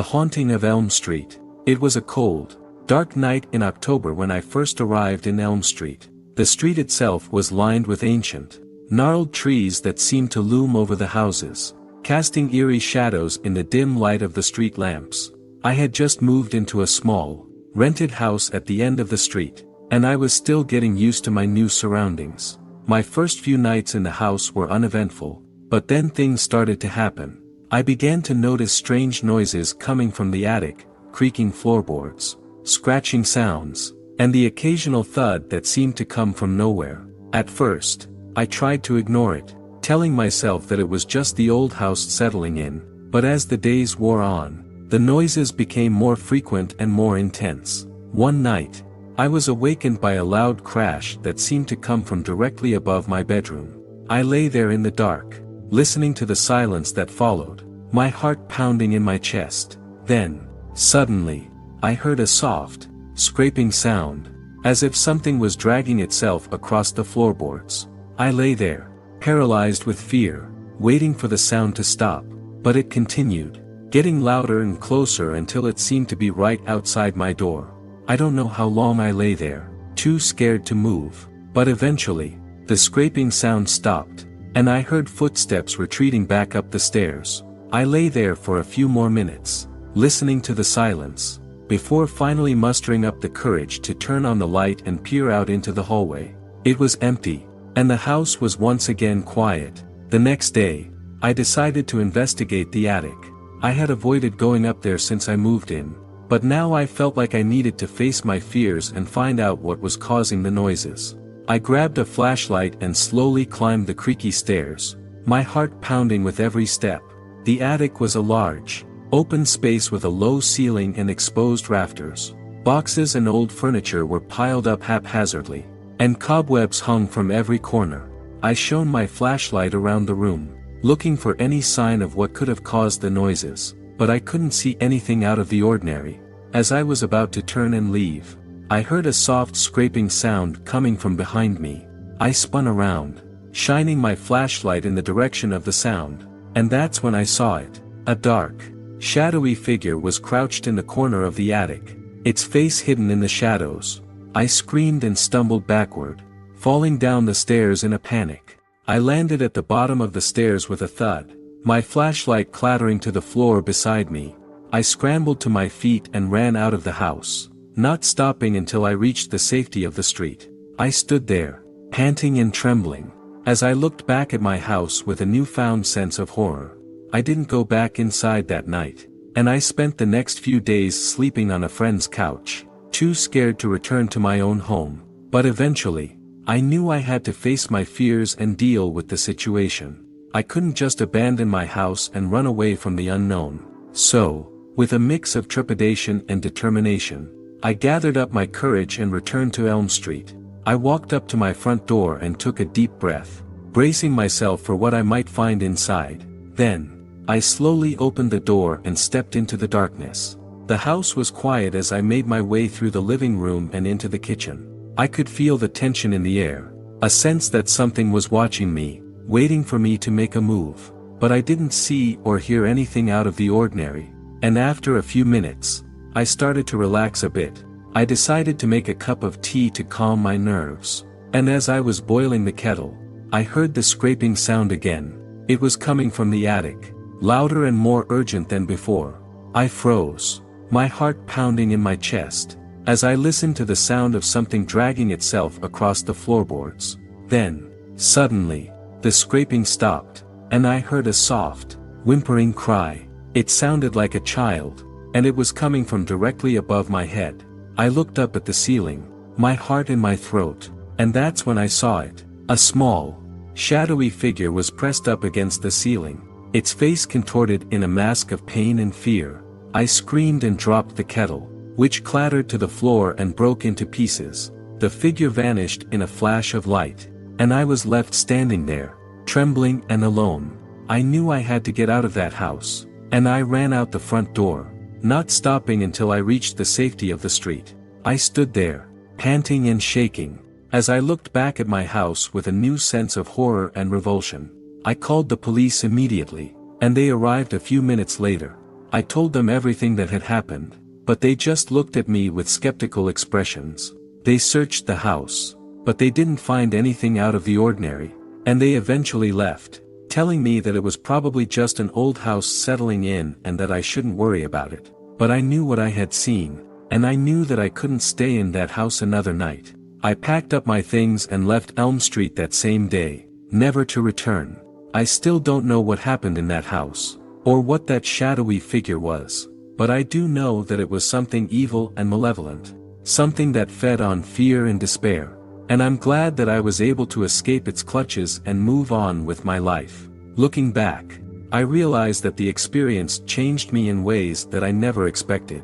The Haunting of Elm Street. It was a cold, dark night in October when I first arrived in Elm Street. The street itself was lined with ancient, gnarled trees that seemed to loom over the houses, casting eerie shadows in the dim light of the street lamps. I had just moved into a small, rented house at the end of the street, and I was still getting used to my new surroundings. My first few nights in the house were uneventful, but then things started to happen. I began to notice strange noises coming from the attic, creaking floorboards, scratching sounds, and the occasional thud that seemed to come from nowhere. At first, I tried to ignore it, telling myself that it was just the old house settling in, but as the days wore on, the noises became more frequent and more intense. One night, I was awakened by a loud crash that seemed to come from directly above my bedroom. I lay there in the dark, listening to the silence that followed, my heart pounding in my chest. Then, suddenly, I heard a soft, scraping sound, as if something was dragging itself across the floorboards. I lay there, paralyzed with fear, waiting for the sound to stop, but it continued, getting louder and closer until it seemed to be right outside my door. I don't know how long I lay there, too scared to move, but eventually, the scraping sound stopped, and I heard footsteps retreating back up the stairs. I lay there for a few more minutes, listening to the silence, before finally mustering up the courage to turn on the light and peer out into the hallway. It was empty, and the house was once again quiet. The next day, I decided to investigate the attic. I had avoided going up there since I moved in, but now I felt like I needed to face my fears and find out what was causing the noises. I grabbed a flashlight and slowly climbed the creaky stairs, my heart pounding with every step. The attic was a large, open space with a low ceiling and exposed rafters. Boxes and old furniture were piled up haphazardly, and cobwebs hung from every corner. I shone my flashlight around the room, looking for any sign of what could have caused the noises, but I couldn't see anything out of the ordinary. As I was about to turn and leave, I heard a soft scraping sound coming from behind me. I spun around, shining my flashlight in the direction of the sound, and that's when I saw it. A dark, shadowy figure was crouched in the corner of the attic, its face hidden in the shadows. I screamed and stumbled backward, falling down the stairs in a panic. I landed at the bottom of the stairs with a thud, my flashlight clattering to the floor beside me. I scrambled to my feet and ran out of the house, not stopping until I reached the safety of the street. I stood there, panting and trembling, as I looked back at my house with a newfound sense of horror. I didn't go back inside that night, and I spent the next few days sleeping on a friend's couch, too scared to return to my own home. But eventually, I knew I had to face my fears and deal with the situation. I couldn't just abandon my house and run away from the unknown. So, with a mix of trepidation and determination, I gathered up my courage and returned to Elm Street. I walked up to my front door and took a deep breath, bracing myself for what I might find inside. Then, I slowly opened the door and stepped into the darkness. The house was quiet as I made my way through the living room and into the kitchen. I could feel the tension in the air, a sense that something was watching me, waiting for me to make a move. But I didn't see or hear anything out of the ordinary, and after a few minutes, I started to relax a bit. I decided to make a cup of tea to calm my nerves, and as I was boiling the kettle, I heard the scraping sound again. It was coming from the attic, louder and more urgent than before. I froze, my heart pounding in my chest, as I listened to the sound of something dragging itself across the floorboards. Then, suddenly, the scraping stopped, and I heard a soft, whimpering cry. It sounded like a child, and it was coming from directly above my head. I looked up at the ceiling, my heart in my throat, and that's when I saw it. A small, shadowy figure was pressed up against the ceiling, its face contorted in a mask of pain and fear. I screamed and dropped the kettle, which clattered to the floor and broke into pieces. The figure vanished in a flash of light, and I was left standing there, trembling and alone. I knew I had to get out of that house, and I ran out the front door, not stopping until I reached the safety of the street. I stood there, panting and shaking, as I looked back at my house with a new sense of horror and revulsion. I called the police immediately, and they arrived a few minutes later. I told them everything that had happened, but they just looked at me with skeptical expressions. They searched the house, but they didn't find anything out of the ordinary, and they eventually left, telling me that it was probably just an old house settling in and that I shouldn't worry about it. But I knew what I had seen, and I knew that I couldn't stay in that house another night. I packed up my things and left Elm Street that same day, never to return. I still don't know what happened in that house, or what that shadowy figure was, but I do know that it was something evil and malevolent, something that fed on fear and despair, and I'm glad that I was able to escape its clutches and move on with my life. Looking back, I realize that the experience changed me in ways that I never expected.